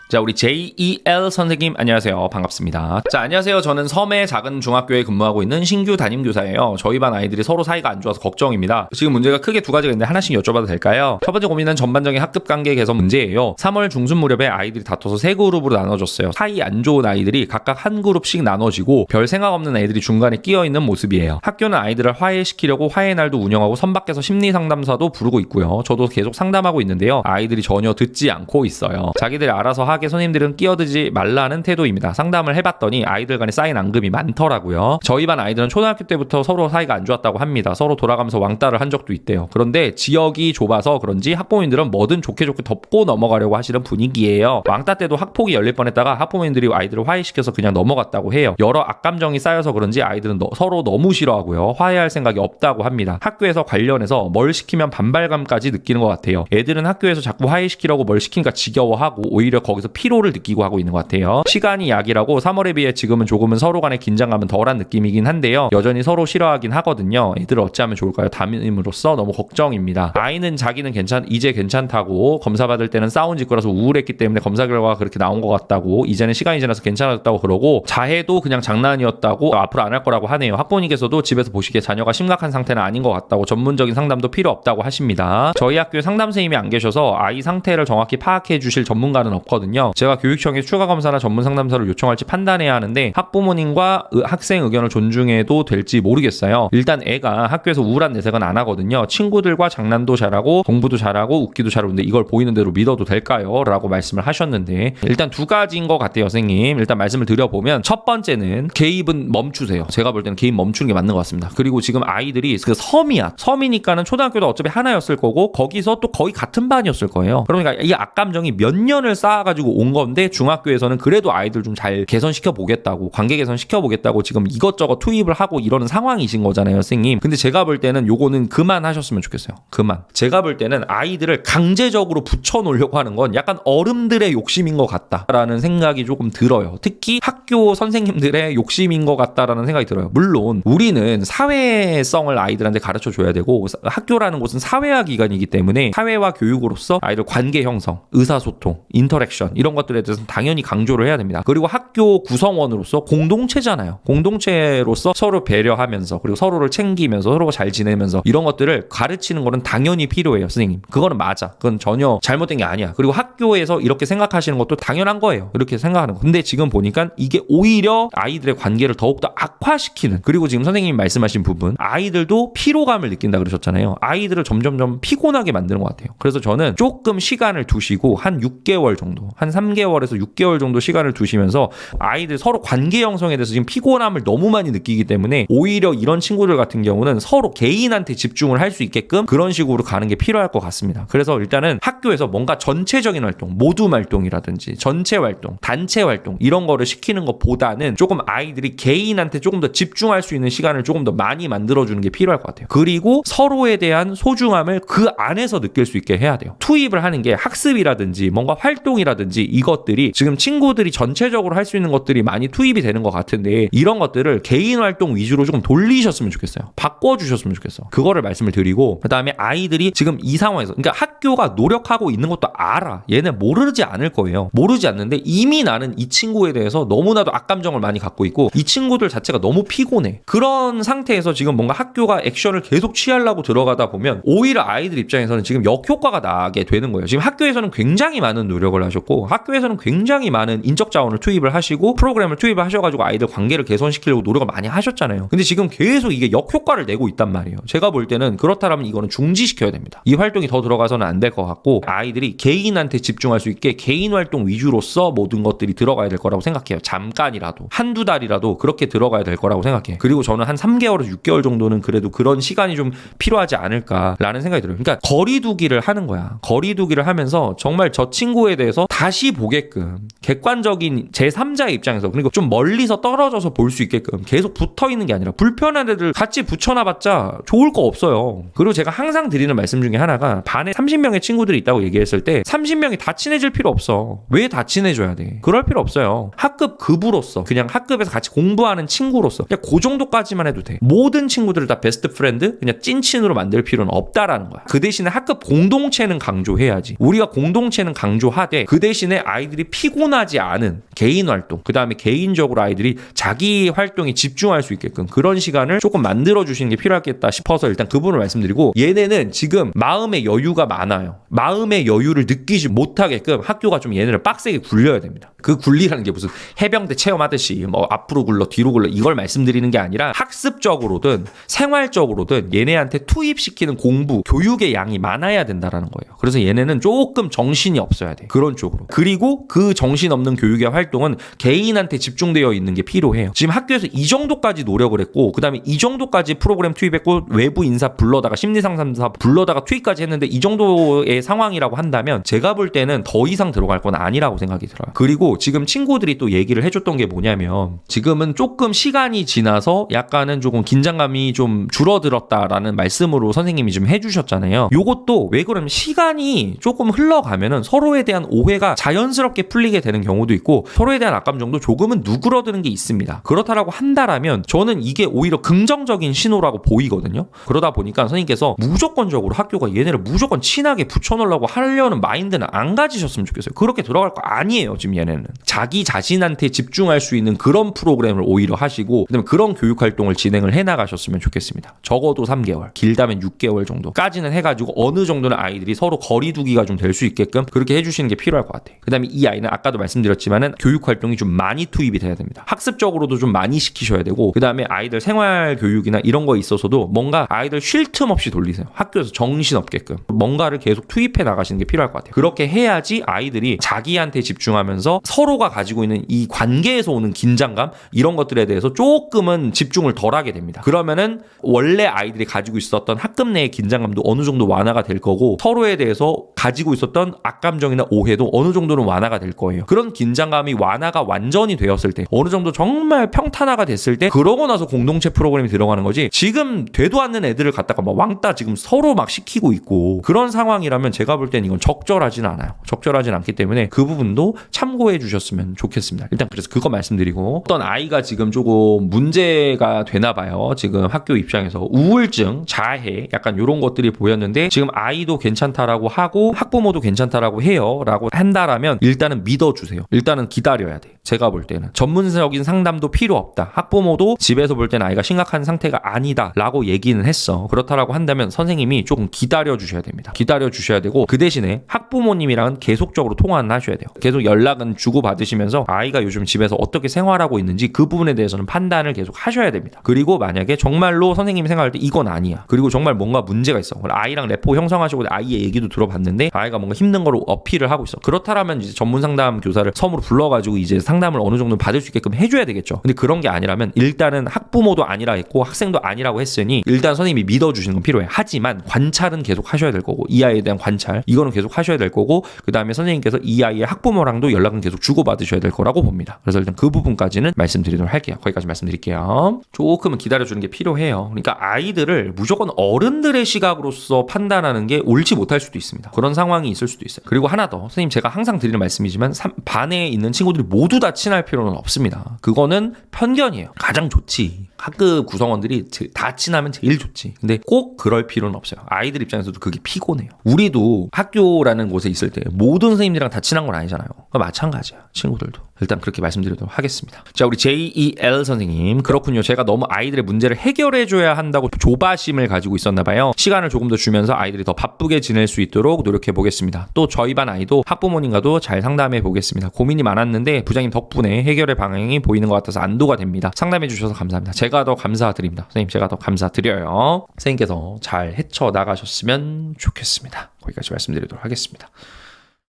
자, 우리 JEL 선생님 안녕하세요. 반갑습니다. 자, 안녕하세요. 저는 섬의 작은 중학교에 근무하고 있는 신규 담임교사예요. 저희 반 아이들이 서로 사이가 안 좋아서 걱정입니다. 지금 문제가 크게 두 가지가 있는데 하나씩 여쭤봐도 될까요? 첫 번째 고민은 전반적인 학급 관계 개선 문제예요. 3월 중순 무렵에 아이들이 다퉈서 세 그룹으로 나눠졌어요. 사이 안 좋은 아이들이 각각 한 그룹씩 나눠지고 별 생각 없는 애들이 중간에 끼어 있는 모습이에요. 학교는 아이들을 화해시키려고 화해 날도 운영하고 선 밖에서 심리 상담사도 부르고 있고요. 저도 계속 상담하고 있는데요. 아이들이 전혀 듣지 않고 있어요. 자기들이 알아서 하게 선생님들은 끼어들지 말라는 태도입니다. 상담을 해봤더니 아이들 간에 쌓인 앙금이 많더라고요. 저희 반 아이들은 초등학교 때부터 서로 사이가 안 좋았다고 합니다. 서로 돌아가면서 왕따를 한 적도 있대요. 그런데 지역이 좁아서 그런지 학부모님들은 뭐든 좋게 덮고 넘어가려고 하시는 분위기예요. 왕따 때도 학폭이 열릴 뻔했다가 학부모님들이 아이들을 화해시켜서 그냥 넘어갔다고 해요. 여러 악감정이 쌓여서 그런지 아이들은 서로 너무 싫어하고요. 화해할 생각이 없다고 합니다. 학교에서 관련해서 뭘 시키면 반발감까지 느끼는 것 같아요. 애들은 학교에서 자꾸 화해시키려고 뭘 시키니까 지겨워하고 오히려 거기서 피로를 느끼고 하고 있는 것 같아요. 시간이 약이라고 3월에 비해 지금은 조금은 서로 간의 긴장감은 덜한 느낌이긴 한데요. 여전히 서로 싫어하긴 하거든요. 애들을 어찌하면 좋을까요? 담임으로서 너무 걱정입니다. 아이는 자기는 이제 괜찮다고, 검사 받을 때는 싸운 직구라서 우울했기 때문에 검사 결과가 그렇게 나온 것 같다고, 이제는 시간이 지나서 괜찮아졌다고 그러고, 자해도 그냥 장난이었다고 앞으로 안 할 거라고 하네요. 학부모님께서도 집에서 보시기에 자녀가 심각한 상태는 아닌 것 같다고, 전문적인 상담도 필요 없다고 하십니다. 저희 학교에 상담 선생님이 안 계셔서 아이 상태를 정확히 파악해 주실 전문가는 없거든요. 제가 교육청에 추가 검사나 전문 상담사를 요청할지 판단해야 하는데 학부모님과 학생 의견을 존중해도 될지 모르겠어요. 일단 애가 학교에서 우울한 내색은 안 하거든요. 친구들과 장난도 잘하고 공부도 잘하고 웃기도 잘하는데 이걸 보이는 대로 믿어도 될까요? 라고 말씀을 하셨는데, 일단 두 가지인 것 같아요, 선생님. 일단 말씀을 드려보면, 첫 번째는 개입은 멈추세요. 제가 볼 때는 개입 멈추는 게 맞는 것 같습니다. 그리고 지금 아이들이 그 섬이니까는 초등학교도 어차피 하나였을 거고 거기서 또 거의 같은 반이었을 거예요. 그러니까 이 악감정이 몇 년을 쌓아가지고 온 건데, 중학교에서는 그래도 아이들 좀 잘 개선시켜 보겠다고, 관계 개선시켜 보겠다고 지금 이것저것 투입을 하고 이러는 상황이신 거잖아요, 선생님. 근데 제가 볼 때는 요거는 그만하셨으면 좋겠어요. 그만. 제가 볼 때는 아이들을 강제적으로 붙여놓으려고 하는 건 약간 어른들의 욕심인 것 같다라는 생각이 조금 들어요. 특히 학교 선생님들의 욕심인 것 같다라는 생각이 들어요. 물론 우리는 사회성을 아이들한테 가르쳐 줘야 되고, 학교라는 곳은 사회화 기관이기 때문에 사회화 교육으로서 아이들 관계 형성, 의사소통, 인터랙션 이런 것들에 대해서는 당연히 강조를 해야 됩니다. 그리고 학교 구성원으로서 공동체잖아요. 공동체로서 서로 배려하면서, 그리고 서로를 챙기면서, 서로가 잘 지내면서 이런 것들을 가르치는 거는 당연히 필요해요, 선생님. 그거는 맞아. 그건 전혀 잘못된 게 아니야. 그리고 학교에서 이렇게 생각하시는 것도 당연한 거예요. 이렇게 생각하는 거. 근데 지금 보니까 이게 오히려 아이들의 관계를 더욱더 악화시키는, 그리고 지금 선생님이 말씀하신 부분, 아이들도 피로감을 느낀다 그러셨잖아요. 아이들을 점점점 피곤하게 만드는 것 같아요. 그래서 저는 조금 시간을 두시고 한 6개월 정도, 한 3개월에서 6개월 정도 시간을 두시면서, 아이들 서로 관계 형성에 대해서 지금 피곤함을 너무 많이 느끼기 때문에 오히려 이런 친구들 같은 경우는 서로 개인한테 집중을 할 수 있게끔 그런 식으로 가는 게 필요할 것 같습니다. 그래서 일단은 학교에서 뭔가 전체적인 활동, 모둠 활동이라든지 전체 활동, 단체 활동 이런 거를 시키는 것보다는 조금 아이들이 개인한테 조금 더 집중할 수 있는 시간을 조금 더 많이 만들어주는 게 필요할 것 같아요. 그리고 서로에 대한 소중함을 그 안에서 느낄 수 있게 해야 돼요. 투입을 하는 게 학습이라든지 뭔가 활동이라든지 이것들이 지금 친구들이 전체적으로 할 수 있는 것들이 많이 투입이 되는 것 같은데, 이런 것들을 개인 활동 위주로 조금 돌리셨으면 좋겠어요. 바꿔주셨으면 좋겠어. 그거를 말씀을 드리고, 그 다음에 아이들이 지금 이 상황에서, 그러니까 학교가 노력하고 있는 것도 알아. 얘네 모르지 않을 거예요. 모르지 않는데 이미 나는 이 친구에 대해서 너무나도 악감정을 많이 갖고 있고 이 친구들 자체가 너무 피곤해. 그런 상태에서 지금 뭔가 학교가 액션을 계속 취하려고 들어가다 보면 오히려 아이들 입장에서는 지금 역효과가 나게 되는 거예요. 지금 학교에서는 굉장히 많은 노력을 하셨고, 학교에서는 굉장히 많은 인적 자원을 투입을 하시고 프로그램을 투입을 하셔가지고 아이들 관계를 개선시키려고 노력을 많이 하셨잖아요. 근데 지금 계속 이게 역효과를 내고 있단 말이에요. 제가 볼 때는 그렇다면 이거는 중지시켜야 됩니다. 이 활동이 더 들어가서는 안 될 것 같고, 아이들이 개인한테 집중할 수 있게 개인 활동 위주로서 모든 것들이 들어가야 될 거라고 생각해요. 잠깐이라도, 한두 달이라도 그렇게 들어가야 될 거라고 생각해요. 그리고 저는 한 3개월에서 6개월 정도는 그래도 그런 시간이 좀 필요하지 않을까라는 생각이 들어요. 그러니까 거리두기를 하는 거야. 거리두기를 하면서 정말 저 친구에 대해서 다시 보게끔 객관적인 제3자의 입장에서, 그리고 좀 멀리서 떨어져서 볼 수 있게끔 계속 붙어있는 게 아니라, 불편한 애들 같이 붙여놔봤자 좋을 거 없어요. 그리고 제가 항상 드리는 말씀 중에 하나가, 반에 30명의 친구들이 있다고 얘기했을 때 30명이 다 친해질 필요 없어. 왜 다 친해져야 돼? 그럴 필요 없어요. 학급 급으로서, 그냥 학급에서 같이 공부하는 친구로서 그냥 그 정도까지만 해도 돼. 모든 친구들을 다 베스트 프렌드, 그냥 찐친으로 만들 필요는 없다라는 거야. 그 대신에 학급 공동체는 강조해야지. 우리가 공동체는 강조하되 그 대신 대신에 아이들이 피곤하지 않은 개인 활동, 그 다음에 개인적으로 아이들이 자기 활동에 집중할 수 있게끔 그런 시간을 조금 만들어주시는 게 필요하겠다 싶어서 일단 그 부분을 말씀드리고, 얘네는 지금 마음의 여유가 많아요. 마음의 여유를 느끼지 못하게끔 학교가 좀 얘네를 빡세게 굴려야 됩니다. 그 굴리라는 게 무슨 해병대 체험하듯이 뭐 앞으로 굴러 뒤로 굴러 이걸 말씀드리는 게 아니라 학습적으로든 생활적으로든 얘네한테 투입시키는 공부, 교육의 양이 많아야 된다라는 거예요. 그래서 얘네는 조금 정신이 없어야 돼. 그런 쪽으로. 그리고 그 정신없는 교육의 활동은 개인한테 집중되어 있는 게 필요해요. 지금 학교에서 이 정도까지 노력을 했고, 그 다음에 이 정도까지 프로그램 투입했고, 외부 인사 불러다가 심리상담사 불러다가 투입까지 했는데 이 정도의 상황이라고 한다면 제가 볼 때는 더 이상 들어갈 건 아니라고 생각이 들어요. 그리고 지금 친구들이 또 얘기를 해줬던 게 뭐냐면, 지금은 조금 시간이 지나서 약간은 조금 긴장감이 좀 줄어들었다라는 말씀으로 선생님이 좀 해주셨잖아요. 요것도 왜 그러면 시간이 조금 흘러가면은 서로에 대한 오해가 자연스럽게 풀리게 되는 경우도 있고, 서로에 대한 악감정도 조금은 누그러드는 게 있습니다. 그렇다라고 한다라면 저는 이게 오히려 긍정적인 신호라고 보이거든요. 그러다 보니까 선생님께서 무조건적으로 학교가 얘네를 무조건 친하게 붙여놓으려고 하려는 마인드는 안 가지셨으면 좋겠어요. 그렇게 들어갈 거 아니에요. 지금 얘네는 자기 자신한테 집중할 수 있는 그런 프로그램을 오히려 하시고, 그다음에 그런 교육 활동을 진행을 해나가셨으면 좋겠습니다. 적어도 3개월, 길다면 6개월 정도까지는 해가지고 어느 정도는 아이들이 서로 거리두기가 좀 될 수 있게끔 그렇게 해주시는 게 필요할 것 같아요. 그다음에 이 아이는 아까도 말씀드렸지만은 교육 활동이 좀 많이 투입이 돼야 됩니다. 학습적으로도 좀 많이 시키셔야 되고, 그다음에 아이들 생활 교육이나 이런 거에 있어서도 뭔가 아이들 쉴 틈 없이 돌리세요. 학교에서 정신없게끔 뭔가를 계속 투입해 나가시는 게 필요할 것 같아요. 그렇게 해야지 아이들이 자기한테 집중하면서 서로가 가지고 있는 이 관계에서 오는 긴장감, 이런 것들에 대해서 조금은 집중을 덜 하게 됩니다. 그러면은 원래 아이들이 가지고 있었던 학급 내의 긴장감도 어느 정도 완화가 될 거고, 서로에 대해서 가지고 있었던 악감정이나 오해도 어느 정도는 완화가 될 거예요. 그런 긴장감이 완화가 완전히 되었을 때, 어느 정도 정말 평탄화가 됐을 때, 그러고 나서 공동체 프로그램이 들어가는 거지, 지금 되도 않는 애들을 갖다가 막 왕따 지금 서로 막 시키고 있고 그런 상황이라면 제가 볼 땐 이건 적절하진 않아요. 적절하진 않기 때문에 그 부분도 참고해 주셨으면 좋겠습니다. 일단 그래서 그거 말씀드리고, 어떤 아이가 지금 조금 문제가 되나 봐요. 지금 학교 입장에서 우울증, 자해 약간 이런 것들이 보였는데, 지금 아이도 괜찮다라고 하고 학부모도 괜찮다라고 해요 라고 한다라면 일단은 믿어주세요. 일단은 기다려야 돼. 제가 볼 때는 전문적인 상담도 필요 없다. 학부모도 집에서 볼 때는 아이가 심각한 상태가 아니다 라고 얘기는 했어. 그렇다라고 한다면 선생님이 조금 기다려 주셔야 됩니다. 기다려 주셔야 되고, 그 대신에 학부모님이랑은 계속적으로 통화는 하셔야 돼요. 계속 연락은 주고받으시면서 아이가 요즘 집에서 어떻게 생활하고 있는지 그 부분에 대해서는 판단을 계속 하셔야 됩니다. 그리고 만약에 정말로 선생님이 생각할 때 이건 아니야, 그리고 정말 뭔가 문제가 있어, 아이랑 레포 형성하시고 아이의 얘기도 들어봤는데 아이가 뭔가 힘든 거로 어필을 하고 있어, 그렇다라면 이제 전문 상담 교사를 섬으로 불러가지고 이제 상담을 어느 정도 받을 수 있게끔 해줘야 되겠죠. 근데 그런 게 아니라면 일단은 학부모도 아니라 했고 학생도 아니라고 했으니 일단 선생님이 믿어주시는 건 필요해. 하지만 관찰은 계속 하셔야 될 거고, 이 아이에 대한 관찰 이거는 계속 하셔야 될 거고, 그 다음에 선생님께서 이 아이의 학부모랑도 연락은 계속 주고받으셔야 될 거라고 봅니다. 그래서 일단 그 부분까지는 말씀드리도록 할게요. 거기까지 말씀드릴게요. 조금은 기다려주는 게 필요해요. 그러니까 아이들을 무조건 어른들의 시각으로서 판단하는 게 옳지 못할 수도 있습니다. 그런 상황이 있을 수도 있어요. 그리고 하나 더, 선생님 제가 항상 드리는 말씀이지만 반에 있는 친구들이 모두 다 친할 필요는 없습니다. 그거는 편견이에요. 가장 좋지, 학급 구성원들이 다 친하면 제일 좋지. 근데 꼭 그럴 필요는 없어요. 아이들 입장에서도 그게 피곤해요. 우리도 학교라는 곳에 있을 때 모든 선생님들이랑 다 친한 건 아니잖아요. 마찬가지야, 친구들도. 일단 그렇게 말씀드리도록 하겠습니다. 자, 우리 JEL 선생님, 그렇군요. 제가 너무 아이들의 문제를 해결해줘야 한다고 조바심을 가지고 있었나 봐요. 시간을 조금 더 주면서 아이들이 더 바쁘게 지낼 수 있도록 노력해 보겠습니다. 또 저희 반 아이도 학부모님과도 잘 상담해 보겠습니다. 고민이 많았는데 부장님 덕분에 해결의 방향이 보이는 것 같아서 안도가 됩니다. 상담해 주셔서 감사합니다. 제가 더 감사드립니다. 선생님, 제가 더 감사드려요. 선생님께서 잘 헤쳐나가셨으면 좋겠습니다. 거기까지 말씀드리도록 하겠습니다.